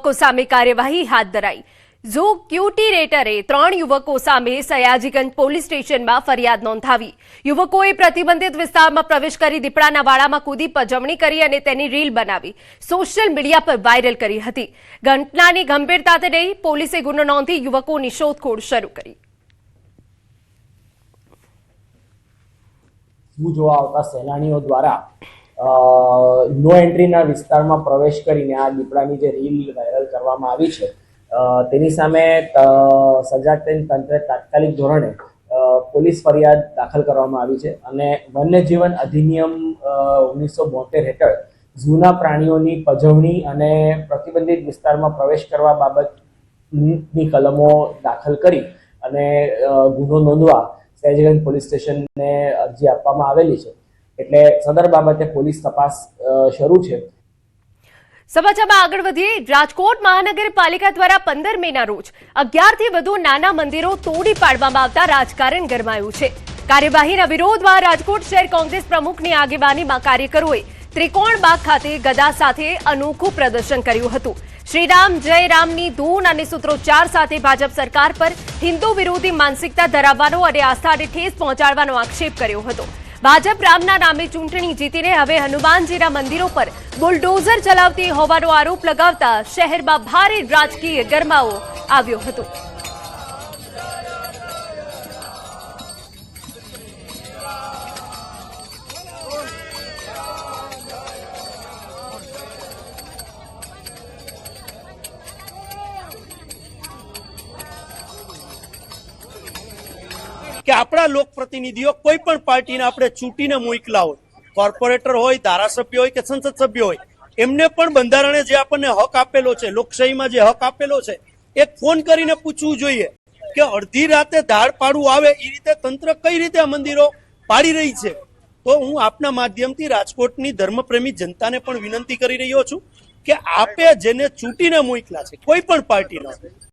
યુવકો સામે કાર્યવાહી હાથ ધરાઈ। ઝૂ ક્યુરેટરે 3 યુવકો સામે સયાજીગંજ પોલીસ સ્ટેશનમાં ફરિયાદ નોંધાવી। યુવકોએ પ્રતિબંધિત વિસ્તારમાં પ્રવેશ કરી દીપડાના વાડામાં કૂદી પજવણી કરી અને તેની રીલ બનાવી સોશિયલ મીડિયા પર વાયરલ કરી હતી। ઘટનાની ગંભીરતાને લઈ પોલીસે ગુનો નોંધી યુવકોની શોધખોળ શરૂ કરી। ઝૂ જોવા આવતા સહેલાણીઓ દ્વારા નો એન્ટ્રીના વિસ્તારમાં પ્રવેશ કરીને આ દીપડાની જે રીલ વાયરલ કરવામાં આવી છે તેની સામે સજાગ તંત્રે તાત્કાલિક ધોરણે પોલીસ ફરિયાદ દાખલ કરવામાં આવી છે અને વન્યજીવન અધિનિયમ 1972 હેઠળ ઝૂના પ્રાણીઓની પજવણી અને પ્રતિબંધિત વિસ્તારમાં પ્રવેશ કરવા બાબતની કલમો દાખલ કરી અને ગુનો નોંધવા સયાજીગંજ પોલીસ સ્ટેશનને અરજી આપવામાં આવેલી છે। એટલે સદર બાબતે પોલીસ તપાસ શરૂ છે। સમાચારમાં આગળ વધીએ। રાજકોટ મહાનગરપાલિકા દ્વારા 15 મેના રોજ 11 થી વધુ નાના મંદિરો તોડી પાડવામાં આવતા રાજકારણ ગરમાયું છે। કાર્યવાહીના વિરોધમાં રાજકોટ શહેર કોંગ્રેસ પ્રમુખની આગેવાનીમાં કાર્યકરોએ ત્રિકોણબાગ ખાતે ગદા સાથે અનોખું પ્રદર્શન કર્યું હતું। શ્રીરામ જય રામની ધૂન અને સૂત્રોચ્ચાર સાથે ભાજપ સરકાર પર હિન્દુ વિરોધી માનસિકતા ધરાવવાનો અને આસ્થાને ઠેસ પહોંચાડવાનો આક્ષેપ કર્યો હતો। ભાજપ રામના નામે ચૂંટણી જીતીને હવે હનુમાનજીના મંદિરો પર બુલડોઝર ચલાવતી હોવાનો આરોપ લગાવતા શહેરમાં ભારે રાજકીય ગરમાવો આવ્યો હતો। કે આપણા લોકપ્રતિનિધિઓ કોઈ પણ પાર્ટીને આપણે ચૂંટીને મોકલા હોય, કોર્પોરેટર હોય, ધારાસભ્ય હોય કે સંસદ સભ્ય હોય, એમને પણ બંધારણે જે આપણને હક આપેલો છે, લોકશાહીમાં જે હક આપેલો છે, એક ફોન કરીને પૂછવું જોઈએ કે અડધી રાતે ધાડ પાડવું આવે એ રીતે તંત્ર કઈ રીતે આ મંદિરો પાડી રહી છે। તો હું આપના માધ્યમથી રાજકોટની ધર્મપ્રેમી જનતાને પણ વિનંતી કરી રહ્યો છું કે આપે જેને ચૂંટીને મોકલા છે કોઈ પણ પાર્ટીના